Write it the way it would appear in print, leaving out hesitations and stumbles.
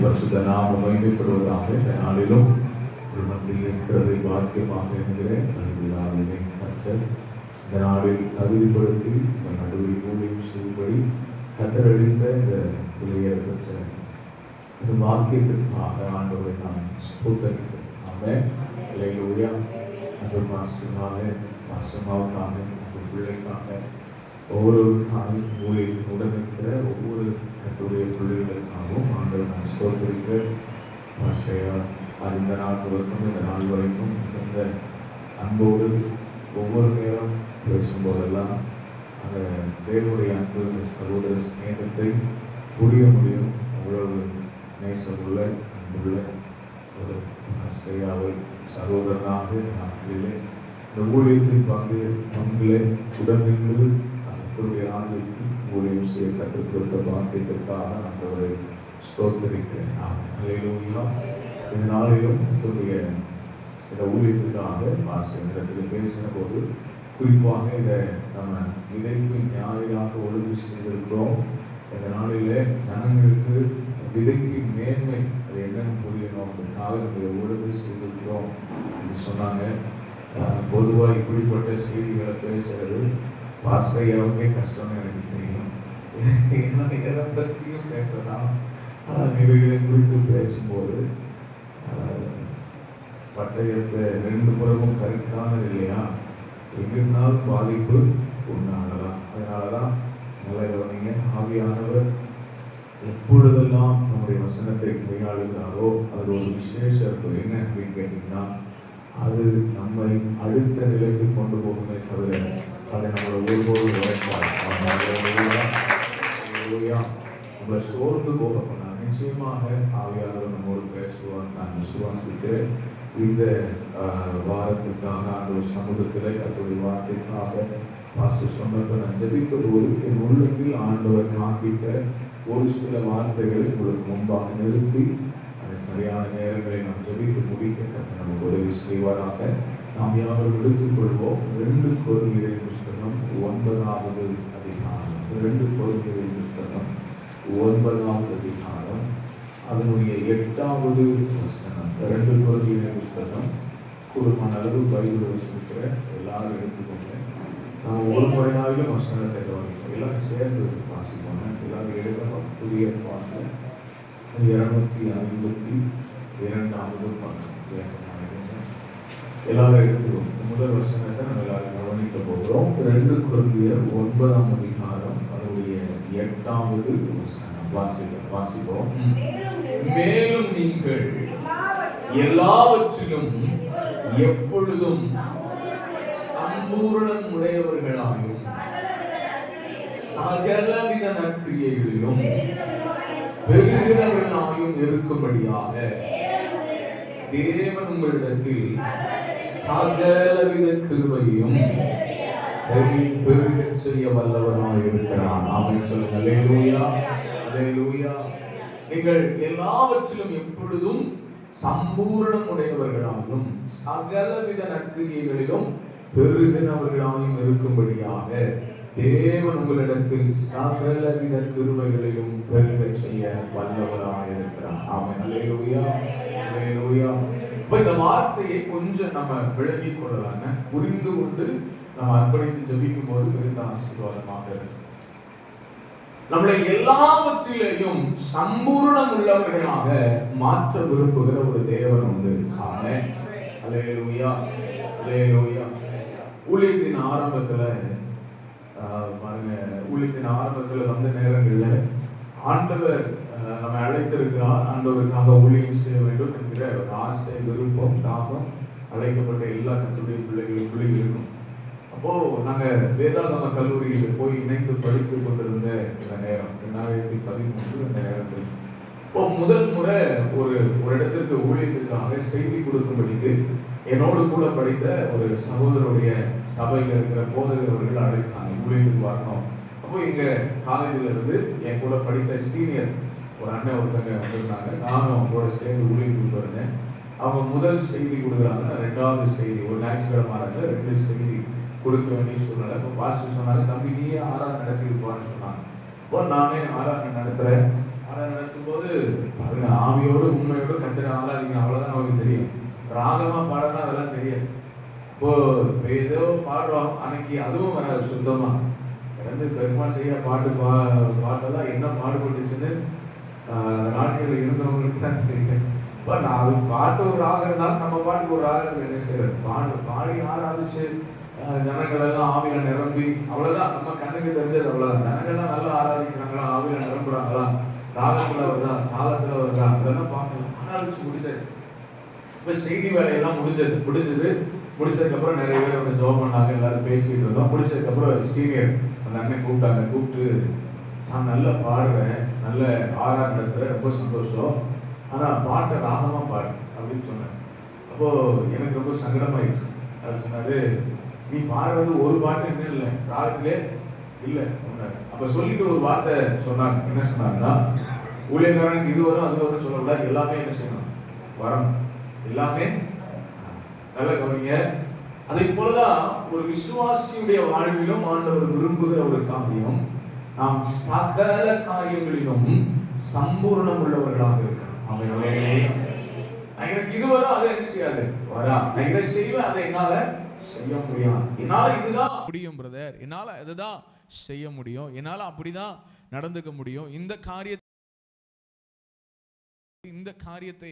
பரிசுத்த நாமம் மகிமைப்படுவதாக. இந்த நாளிலும் ஒரு மத்தியில் இருக்கிறதை பாக்கியமாக என்கிறேன். நாளிலே கர்த்தர் இந்த நாளில் தகுதிப்படுத்தி இந்த நடுவில் ஊழியம் செய்யும்படி கத்தரளித்த இந்த பிள்ளையர் பெற்ற இந்த வாக்கியத்திற்காக ஆண்டவரை நான் ஸ்தோத்திரிக்கிறேன். ஆமென். அல்லேலூயா. அன்பு மாசுக்காக, மாசமாவுக்காக, அந்த பிள்ளைக்காக, ஒவ்வொருவருக்காக ஊழியத்தின் உடன் இருக்கிற ஒவ்வொரு கர்த்தருடைய பிள்ளைகளுக்காகவும் ஆண்டவர் நான் ஸ்தோத்திரிக்கிறேன். இந்த நாள் வரைக்கும் இந்த நாள் வரைக்கும் இந்த அன்போடு ஒவ்வொரு நேரம் பேசும்போதெல்லாம் அந்த தேவனுடைய அன்பு, இந்த சகோதர ஸ்நேகத்தை புரிய முடியும். அவ்வளவு நேசமுள்ள அன்புள்ள ஒரு ஆஸ்திரியாவை சகோதரனாக நாட்டிலே இந்த ஊழியத்தின் பங்கிலே உடனிருந்து கர்த்தருடைய ராஜ்யத்தில் ஊழியம் செய்ய கற்றுக் கொடுத்த பாக்கியத்திற்காக ஆண்டவரை ஸ்தோத்திரிக்கிறேன். அல்லேலூயா. இந்த நாளிலும் கர்த்தருடைய இந்த ஊழியத்திற்காக பாஸ்டர் பேசின போது குறிப்பாக இதை நம்ம விதைப்பு ஞாயிறாக ஒழுங்கு செய்திருக்கிறோம். இந்த நாளிலே ஜனங்களுக்கு விதைப்பின் மேன்மை அது என்னன்னு புரியணும், அதுக்காக நம்ம ஒழுங்கு செய்திருக்கிறோம் என்று சொன்னாங்க. பொதுவாக இப்படிப்பட்ட செய்திகளை பேசுறது பாஸ்டையாவுக்கே கஷ்டம்னு எனக்கு தெரியும். எதை பற்றியும் பேசலாம். இவைகளை குறித்து பேசும்போது பட்டயத்தை ரெண்டு புறமும் கருக்கானது இல்லையா, எங்கிருந்தாலும் பாதிப்பு உண்டாகலாம். அதனால தான் நல்ல கவனிங்க, ஆவியானவர் எப்பொழுதெல்லாம் நம்முடைய வசனத்தை கையாளுகிறாரோ அது ஒரு விசேஷம் என்ன அப்படின்னு கேட்டீங்கன்னா, அது நம்மை அடுத்த நிலைக்கு கொண்டு போகுமே தவிர அதை நம்மளை ஒருபோதும் உழைக்காது. நம்மளை சோர்ந்து போக பண்ணார். நிச்சயமாக ஆவியானவர் நம்மோடு பேசுவார். நான் விசுவாசிக்கிறேன். இந்த வாரத்துக்காக அந்த சமூகத்தில் கர்த்தருடைய வார்த்தைக்காக பாஸ்டர் சொன்னப்ப நான் ஜெபித்த போது என் உள்ளத்தில் ஆண்டவர் காண்பித்த ஒரு சில வார்த்தைகளை உங்களுக்கு முன்பாக நிறுத்தி அந்த சரியான நேரங்களை நாம் ஜெபித்து முடிக்க கர்த்தர் நமக்கு உதவி செய்வாராக. நாம் யாரும் எடுத்துக்கொள்வோம். 2 கொரிந்தியர் புஸ்தகம் 9வது அதிகாரம். 2 கொரிந்தியர் புஸ்தகம் 9வது அதிகாரம் அதனுடைய 8வது வசனம். 2 கொரிந்தியர் புஸ்தகம் குடும்பமான அளவு பைபிள் வச்சிருக்கிற எல்லாரும் எடுத்துக்கோங்க. நாம் ஒரு முறையாவது வசனத்தை கவனிப்போம். எல்லாரும் சேர்ந்து வாசிப்போங்க. எல்லாரும் எடுக்கணும். புதிய பாட்டு 252வது பக்கம். எல்லாரும் எடுத்துக்கோங்க. முதல் வசனத்தை நம்ம எல்லாரும் கவனிக்க போகிறோம். 2 கொரிந்தியர் 9ஆம் அதிகாரம் அதனுடைய 8வது வசனம். வாசிப்போம். மேலும் நீங்கள் எல்லாவற்றிலும் எப்பொழுதும் சம்பூரணம் உடையவர்களாயும் சகலவித நற்கிரியைகளிலும் பெருகிறவர்களாயும் இருக்கும்படியாக தேவன் உங்களிடத்தில் சகலவித கிருபையும் பெருக செய்ய வல்லவராக இருக்கிறார். ஆமென் சொல்லுங்க. அல்லேலூயா. அல்லேலூயா. நீங்கள் எல்லாவற்றிலும் எப்பொழுதும் சம்பூரணம் உடையவர்களாயும் சகலவித நற்கிரியைகளிலும் பெருகினவர்களாயும் இருக்கும்படியாக தேவன் உங்களிடத்தில் சகலவித கிருபைகளிலும் பெருக செய்ய வல்லவராக இருக்கிறார். ஆமென். அல்லேலூயா. அல்லேலூயா. இந்த வார்த்தையை கொஞ்சம் நம்ம விளங்கிக் கொள்ளலாங்க. புரிந்து கொண்டு நம்ம அர்ப்பணித்து ஜெபிக்கும் போது மிகுந்த ஆசீர்வாதமாக இருக்கும். நம்மளை எல்லாவற்றிலேயும் சம்பூர்ணம் உள்ளவர்களாக மாற்ற விரும்புகிற ஒரு தேவன் உண்டு. ஆமென். அல்லேலூயா. அல்லேலூயா. ஊழியத்தின் ஆரம்பத்துல பாருங்க, ஊழியத்தின் ஆரம்பத்துல வந்த நேரங்கள்ல ஆண்டவர் நம்ம அழைத்திருக்கிறார். ஆண்டவருக்காக ஊழியம் செய்ய வேண்டும் என்கிற ஒரு ஆசை, விருப்பம், தாகம் அழைக்கப்பட்ட எல்லா கர்த்தருடைய பிள்ளைகளுக்குள்ளே இருக்கும். அப்போ நாங்க வேதாகம கல்லூரியில் போய் இணைந்து படித்துக் கொண்டிருந்த இந்த நேரம் 2013 இந்த நேரத்தில் இப்போ முதல் முறை ஒரு இடத்திற்கு ஊழியத்திற்காக செய்தி கொடுக்கும்படிக்கு என்னோடு கூட படித்த ஒரு சகோதரருடைய சபையில் இருக்கிற போதகர்கள் அழைத்தாங்க, ஊழியத்துக்கு வரணும். அப்போ எங்க காலேஜில் இருந்து என் கூட படித்த சீனியர் ஒரு அண்ணன் ஒருத்தங்க வந்திருந்தாங்க. நானும் அவங்களோட சேர்ந்து ஊழியத்துக்கு இருந்தேன். அவங்க முதல் செய்தி கொடுக்குறாங்க, 2வது செய்தி ஒரு ஞாயிற்றுக்கிழமை 2 செய்தி கொடுக்க வேண்டிய சூழ்நிலை. இப்போ பாஸ்டர் சொன்னாங்க, தம்பி நீயே ஆராதனை நடத்திருப்பான்னு சொன்னாங்க. இப்போ நானே ஆராதனை நடத்துகிறேன். ஆராதனை நடத்தும் போது ஆவியோடு உண்மையோடு கர்த்தரை ஆராதிக்கணும், அவ்வளவுதான் நமக்கு தெரியும். ராகமா பாடலாம் அதெல்லாம் தெரியாது. இப்போ ஏதோ பாடுறோம், அன்னைக்கு அதுவும் வராது சுத்தமா. கிடந்து பெருமாள் செய்ய பாட்டெல்லாம் என்ன பாடுபட்டுச்சுன்னு அந்த நாட்களில் இருந்தவங்களுக்கு தான் தெரியும். இப்போ நான் அது பாட்டு ஒரு ராகம் இருந்தாலும் நம்ம பாட்டுக்கு ஒரு ராகத்தில் என்ன செய்யறது, பாடி ஆராதிச்சு ஜனங்கள் எல்லாம் ஆவியில நிரம்பி, அவ்வளவுதான் நம்ம கண்ணுக்கு தெரிஞ்சது. அவ்வளவுதான். ஜனங்கள்லாம் நல்லா ஆராதிக்கிறாங்களா, ஆவியில நிரம்புறாங்களா, ராகத்துல வருதா, தாளத்துல வருதா, அதெல்லாம் பார்க்கலாம். ஆராதிச்சு முடிச்சாச்சு. இப்போ செய்தி வேலையெல்லாம் முடிச்சதுக்கப்புறம் நிறைய பேர் வந்து ஜோம் பண்ணாங்க, எல்லாரும் பேசிட்டு இருந்தோம். முடிச்சதுக்கப்புறம் சீனியர் அந்த அண்ணன் கூப்பிட்டு நல்லா பாடுறேன், நல்ல ஆறா நடத்துற, ரொம்ப சந்தோஷம், ஆனால் பாட்டை ராகமாக பாடு அப்படின்னு சொன்னேன். அப்போது எனக்கு ரொம்ப சங்கடமாயிடுச்சு. அது சொன்னாரு, நீ பாடுறது ஒரு பாட்டு இன்னும் இல்லை, ராகத்திலே இல்லை சொன்னார். அப்போ சொல்லிட்டு ஒரு வார்த்தை சொன்னாங்க. என்ன சொன்னாங்கன்னா, ஊழியக்காரனுக்கு இது வரும் அது வரும் சொல்லக்கூடாது, எல்லாமே என்ன செய்யணும், வரும், எல்லாமே. நல்ல கவனிங்க. அதை போலதான் ஒரு விசுவாசியுடைய வாழ்விலும் ஆண்டவர் விரும்புகிற ஒரு காரியம், நாம் சகல காரியங்களிலும் சம்பூர்ணம் உள்ளவர்களாக இருக்கிறோம். எனக்கு இது வரும், அதை என்ன செய்யாது வரா, நான் இதை செய்வேன், அதை என்னால செய்ய முடியும், என்னால இதுதான் முடியும் பிரதர், என்னால அதுதான் செய்ய முடியும், என்னால அப்படிதான் நடந்துக்க முடியும், இந்த காரியத்தை